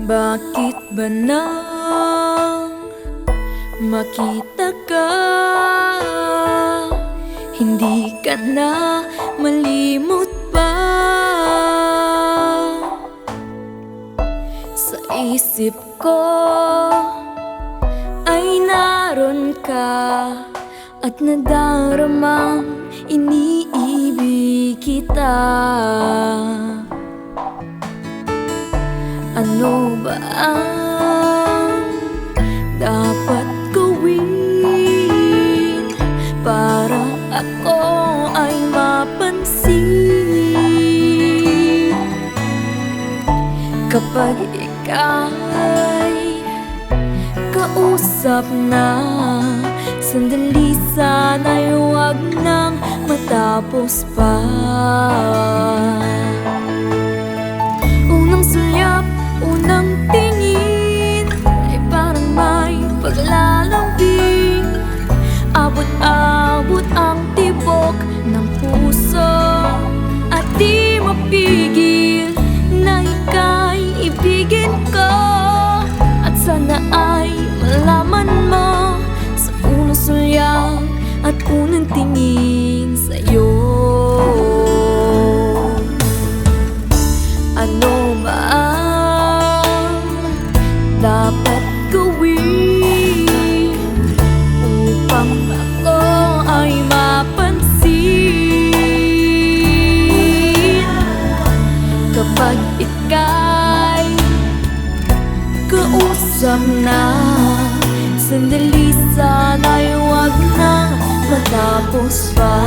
Bakit ba nang makita ka, hindi ka na malimot pa? Sa isip ko ay naroon ka at nadaramang iniibig kita. Ano ba ang dapat gawin para ako ay mapansin? Kapag ika'y kausap na, sandali sana'y huwag nang matapos pa. Unang sulyap, unang tingin ay parang may paglalambing. Abot-abot ang tibok ng puso at di mapigil na ika'y ibigin ko. At sana ay malaman mo sa unang sulyap at unang tingin sa'yo. Ano ba ang dapat gawin upang ako ay mapansin? Kapag ika'y kausap na, sandali sana'y huwag nang matapos pa.